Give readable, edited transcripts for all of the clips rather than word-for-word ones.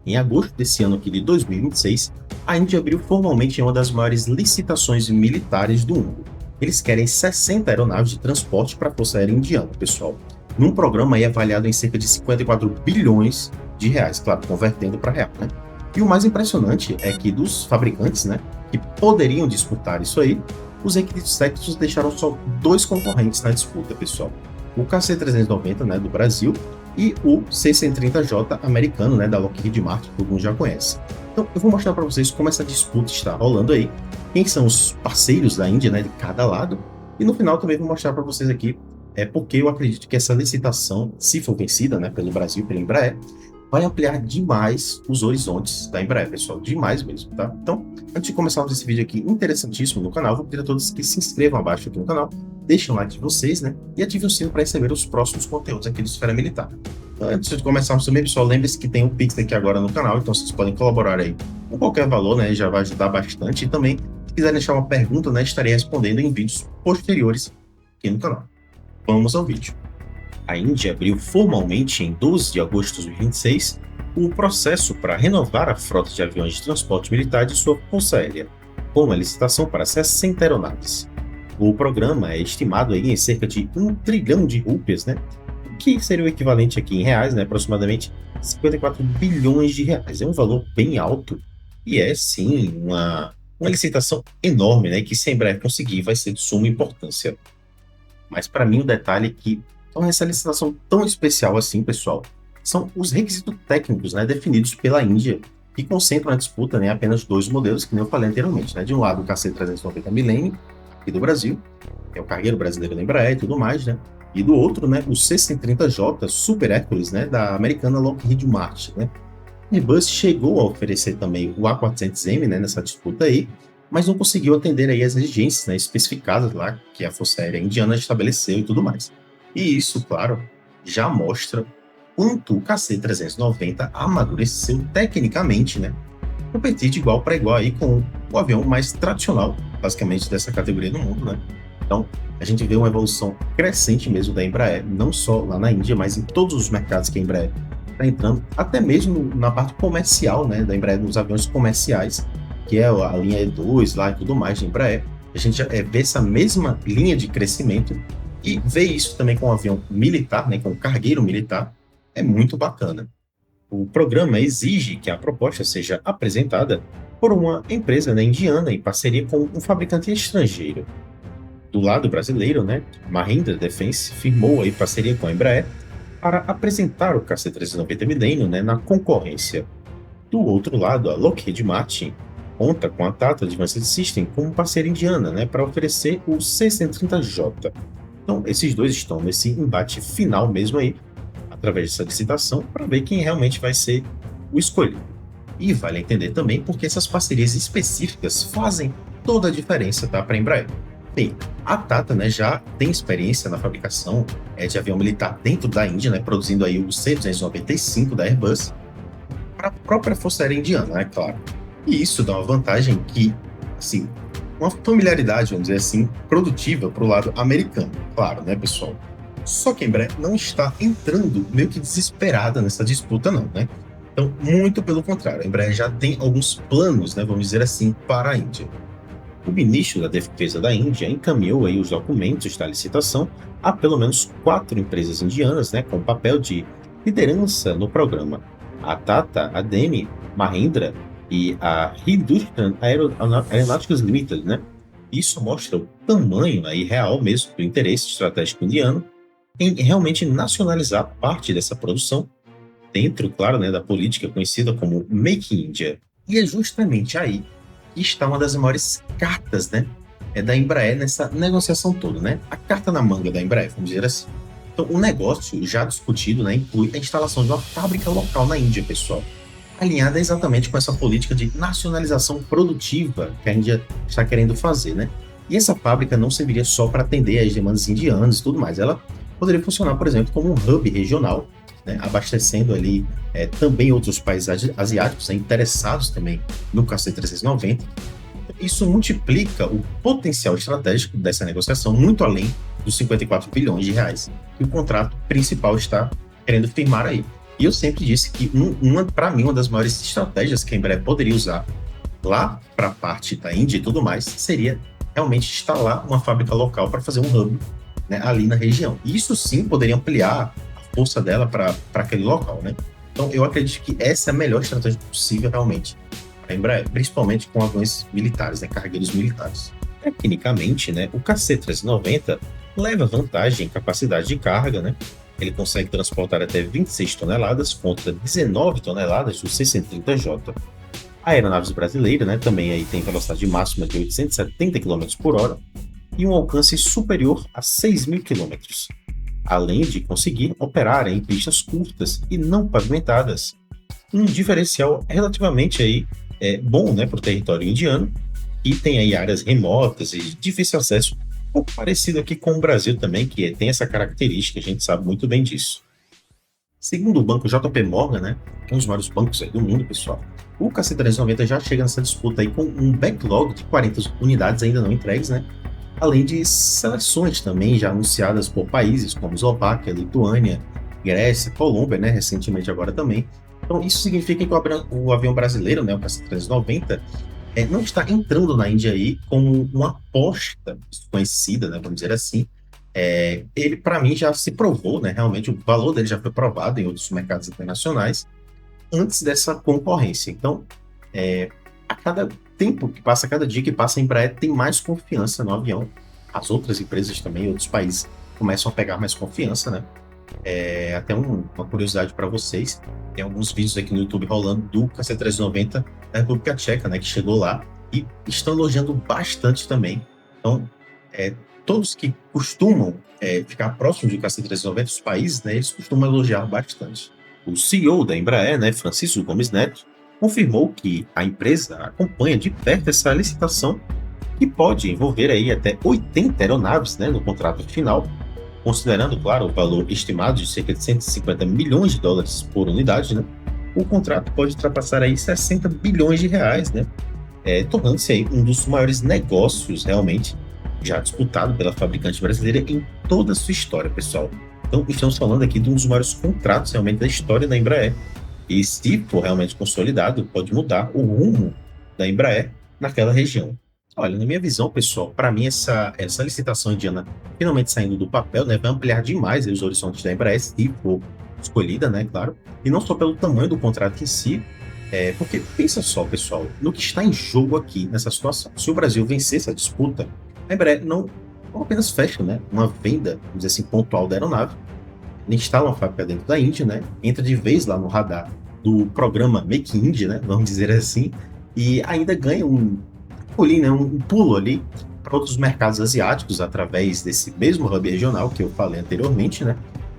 Em agosto desse ano aqui de 2026, a Índia abriu formalmente uma das maiores licitações militares do mundo. Eles querem 60 aeronaves de transporte para a Força Aérea Indiana, pessoal, num programa aí avaliado em cerca de 54 bilhões de reais, claro, convertendo para real, né? E o mais impressionante é que dos fabricantes, né, que poderiam disputar isso aí, os requisitos técnicos deixaram só dois concorrentes na disputa, pessoal. O KC-390, né, do Brasil, e o C-130J americano, né, da Lockheed Martin, que todo mundo já conhece. Então, eu vou mostrar para vocês como essa disputa está rolando aí, quem são os parceiros da Índia, né, de cada lado, e no final também vou mostrar para vocês aqui porque eu acredito que essa licitação, se for vencida, né, pelo Brasil, pela Embraer, vai ampliar demais os horizontes da Embraer, pessoal, demais mesmo, tá? Então, antes de começarmos esse vídeo aqui interessantíssimo no canal, vou pedir a todos que se inscrevam abaixo aqui no canal, deixem o like de vocês, né, e ativem o sino para receber os próximos conteúdos aqui do Esfera Militar. Antes de começarmos também, pessoal, lembre-se que tem o Pix aqui agora no canal, então vocês podem colaborar aí com qualquer valor, né, já vai ajudar bastante, e também, se quiser deixar uma pergunta, né, estarei respondendo em vídeos posteriores aqui no canal. Vamos ao vídeo. A Índia abriu formalmente em 12 de agosto de 2026 o processo para renovar a frota de aviões de transporte militar de sua força aérea, com uma licitação para 60 aeronaves. O programa é estimado aí em cerca de 1 trilhão de rúpias, né? Que seria o equivalente aqui em reais, né? Aproximadamente 54 bilhões de reais. É um valor bem alto e é sim uma licitação enorme, né? Que se a Embraer conseguir vai ser de suma importância. Mas para mim o detalhe é que torna essa licitação tão especial assim, pessoal, são os requisitos técnicos, né, definidos pela Índia, que concentram a disputa em apenas dois modelos, que nem eu falei anteriormente, né? De um lado o KC-390 Millennium, aqui do Brasil, que é o cargueiro brasileiro da Embraer e tudo mais, né? E do outro, né, o C-130J Super Hercules, né, da americana Lockheed Martin, né? A Airbus chegou a oferecer também o A400M, né, nessa disputa aí, mas não conseguiu atender aí as exigências, né, especificadas lá que a Força Aérea Indiana estabeleceu e tudo mais. E isso, claro, já mostra quanto o KC-390 amadureceu tecnicamente, né? Competir de igual para igual aí com o avião mais tradicional, basicamente, dessa categoria do mundo, né? Então, a gente vê uma evolução crescente mesmo da Embraer, não só lá na Índia, mas em todos os mercados que a Embraer está entrando, até mesmo na parte comercial, né, da Embraer, nos aviões comerciais, que é a linha E2 lá e tudo mais da Embraer. A gente já vê essa mesma linha de crescimento e ver isso também com o avião militar, né, com o cargueiro militar, é muito bacana. O programa exige que a proposta seja apresentada por uma empresa, né, indiana em parceria com um fabricante estrangeiro. Do lado brasileiro, né, Mahindra Defense firmou aí parceria com a Embraer para apresentar o KC-390 Millennium, né, na concorrência. Do outro lado, a Lockheed Martin conta com a Tata Advanced System como parceira indiana, né, para oferecer o C-130J. Então, esses dois estão nesse embate final mesmo aí, através dessa licitação, para ver quem realmente vai ser o escolhido. E vale entender também porque essas parcerias específicas fazem toda a diferença, tá, para a Embraer. Bem, a Tata, né, já tem experiência na fabricação de avião militar dentro da Índia, né, produzindo aí o C-295 da Airbus para a própria Força Aérea Indiana, é claro. E isso dá uma vantagem que, assim, uma familiaridade, vamos dizer assim, produtiva para o lado americano, claro, né, pessoal? Só que a Embraer não está entrando meio que desesperada nessa disputa, não, né? Então, muito pelo contrário, a Embraer já tem alguns planos, né, vamos dizer assim, para a Índia. O ministro da Defesa da Índia encaminhou aí os documentos da licitação a pelo menos 4 empresas indianas, né, com papel de liderança no programa. A Tata, a Demi, Mahindra e a Hindustan Aeronautics Limited, né? Isso mostra o tamanho aí real mesmo do interesse estratégico indiano em realmente nacionalizar parte dessa produção dentro, claro, né, da política conhecida como Make in India. E é justamente aí que está uma das maiores cartas, né, da Embraer nessa negociação toda, né? A carta na manga da Embraer, vamos dizer assim. Então, o negócio já discutido, né, inclui a instalação de uma fábrica local na Índia, pessoal, alinhada exatamente com essa política de nacionalização produtiva que a Índia está querendo fazer, né? E essa fábrica não serviria só para atender às demandas indianas e tudo mais. Ela poderia funcionar, por exemplo, como um hub regional, né, abastecendo ali também outros países asiáticos, né, interessados também no KC-390. Isso multiplica o potencial estratégico dessa negociação muito além dos 54 bilhões de reais que o contrato principal está querendo firmar aí. E eu sempre disse que, para mim, uma das maiores estratégias que a Embraer poderia usar lá para a parte da Índia e tudo mais seria realmente instalar uma fábrica local para fazer um hub, né, ali na região. E isso sim poderia ampliar a força dela para aquele local, né? Então, eu acredito que essa é a melhor estratégia possível realmente para a Embraer, principalmente com aviões militares, né, cargueiros militares. Tecnicamente, né, o KC-390 leva vantagem em capacidade de carga, né? Ele consegue transportar até 26 toneladas contra 19 toneladas do C-130J. A aeronaves brasileira, né, também aí tem velocidade máxima de 870 km por hora e um alcance superior a 6.000 km, além de conseguir operar em pistas curtas e não pavimentadas. Um diferencial relativamente aí, bom, né, para o território indiano, e tem aí áreas remotas e de difícil acesso, um pouco parecido aqui com o Brasil também, que tem essa característica, a gente sabe muito bem disso. Segundo o banco JP Morgan, né, um dos maiores bancos aí do mundo, pessoal, o KC-390 já chega nessa disputa aí com um backlog de 40 unidades ainda não entregues, né, além de seleções também já anunciadas por países como Eslováquia, Lituânia, Grécia, Colômbia, né, recentemente agora também. Então isso significa que o avião brasileiro, né, o KC-390, não está entrando na Índia aí como uma aposta desconhecida, né, vamos dizer assim. Ele, para mim, já se provou, né, realmente o valor dele já foi provado em outros mercados internacionais antes dessa concorrência. Então, a cada tempo que passa, a cada dia que passa, a Embraer tem mais confiança no avião. As outras empresas também, outros países, começam a pegar mais confiança, né? Até uma curiosidade para vocês, tem alguns vídeos aqui no YouTube rolando do KC-390 da República Tcheca, né, que chegou lá, e estão elogiando bastante também. Então, todos que costumam ficar próximos do KC-390, os países, né, eles costumam elogiar bastante. O CEO da Embraer, né, Francisco Gomes Neto, confirmou que a empresa acompanha de perto essa licitação que pode envolver aí até 80 aeronaves, né, no contrato final, considerando, claro, o valor estimado de cerca de 150 milhões de dólares por unidade, né, o contrato pode ultrapassar aí 60 bilhões de reais, né, tornando-se aí um dos maiores negócios realmente já disputado pela fabricante brasileira em toda a sua história, pessoal. Então, estamos falando aqui de um dos maiores contratos realmente da história da Embraer. E se for realmente consolidado, pode mudar o rumo da Embraer naquela região. Olha, na minha visão, pessoal, para mim essa licitação indiana finalmente saindo do papel, né, vai ampliar demais os horizontes da Embraer, se for escolhida, né, claro. E não só pelo tamanho do contrato em si, porque pensa só, pessoal, no que está em jogo aqui nessa situação. Se o Brasil vencer essa disputa, a Embraer não apenas fecha, né, uma venda, vamos dizer assim, pontual da aeronave, instala uma fábrica dentro da Índia, né, entra de vez lá no radar do programa Make India, né, vamos dizer assim, e ainda ganha um pulo ali para outros mercados asiáticos através desse mesmo hub regional que eu falei anteriormente, né,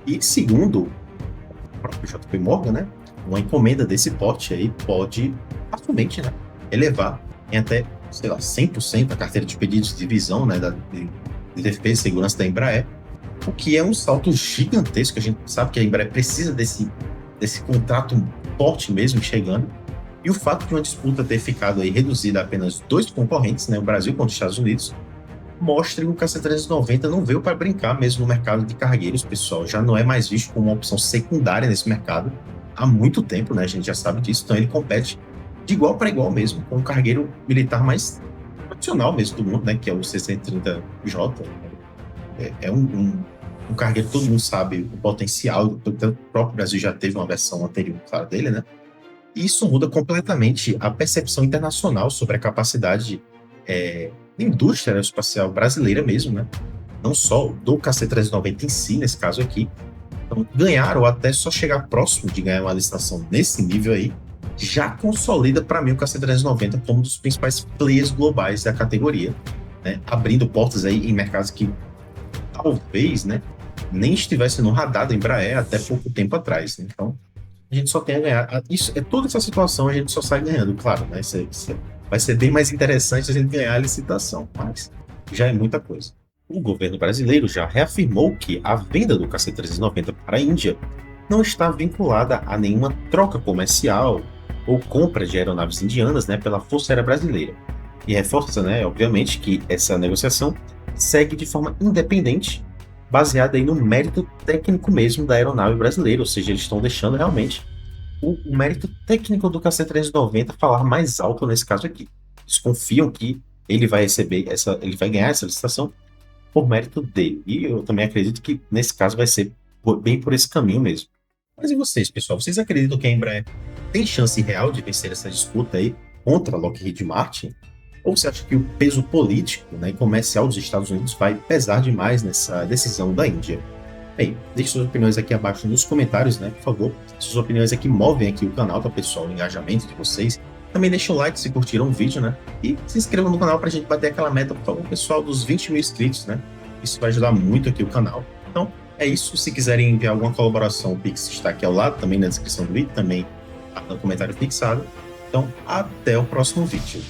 e segundo o próprio JP Morgan, né, uma encomenda desse porte aí pode facilmente, né, elevar em até, sei lá, 100% a carteira de pedidos de divisão, né, de defesa e segurança da Embraer, o que é um salto gigantesco. A gente sabe que a Embraer precisa desse contrato forte mesmo chegando, e o fato de uma disputa ter ficado aí reduzida a apenas 2 concorrentes, né, o Brasil contra os Estados Unidos, mostra que o KC-390 não veio para brincar mesmo no mercado de cargueiros, pessoal. Já não é mais visto como uma opção secundária nesse mercado há muito tempo, né, a gente já sabe disso. Então ele compete de igual para igual mesmo com o cargueiro militar mais tradicional mesmo do mundo, né, que é o C-130J. É um cargueiro que todo mundo sabe o potencial, o próprio Brasil já teve uma versão anterior, claro, dele, né? E isso muda completamente a percepção internacional sobre a capacidade da indústria aeroespacial brasileira mesmo, né? Não só do KC-390 em si, nesse caso aqui. Então, ganhar ou até só chegar próximo de ganhar uma licitação nesse nível aí, já consolida para mim o KC-390 como um dos principais players globais da categoria, né? Abrindo portas aí em mercados que talvez, né, nem estivesse no radar da Embraer até pouco tempo atrás. Então, a gente só tem a ganhar. Toda essa situação a gente só sai ganhando, claro, né? Vai ser bem mais interessante a gente ganhar a licitação, mas já é muita coisa. O governo brasileiro já reafirmou que a venda do KC-390 para a Índia não está vinculada a nenhuma troca comercial ou compra de aeronaves indianas, né, pela Força Aérea Brasileira. E reforça, né, obviamente, que essa negociação segue de forma independente baseada aí no mérito técnico mesmo da aeronave brasileira, ou seja, eles estão deixando realmente o mérito técnico do KC-390 falar mais alto nesse caso aqui. Eles confiam que ele vai receber ele vai ganhar essa licitação por mérito dele. E eu também acredito que nesse caso vai ser bem por esse caminho mesmo. Mas e vocês, pessoal? Vocês acreditam que a Embraer tem chance real de vencer essa disputa aí contra a Lockheed Martin? Ou você acha que o peso político, né, e comercial dos Estados Unidos vai pesar demais nessa decisão da Índia? Bem, deixe suas opiniões aqui abaixo nos comentários, né, por favor. Suas opiniões aqui movem aqui o canal, tá, pessoal? O engajamento de vocês. Também deixa o like se curtiram o vídeo, né? E se inscreva no canal pra gente bater aquela meta, por favor, pessoal, dos 20 mil inscritos, né? Isso vai ajudar muito aqui o canal. Então, é isso. Se quiserem enviar alguma colaboração, o Pix está aqui ao lado, também na descrição do vídeo, também no comentário fixado. Então, até o próximo vídeo.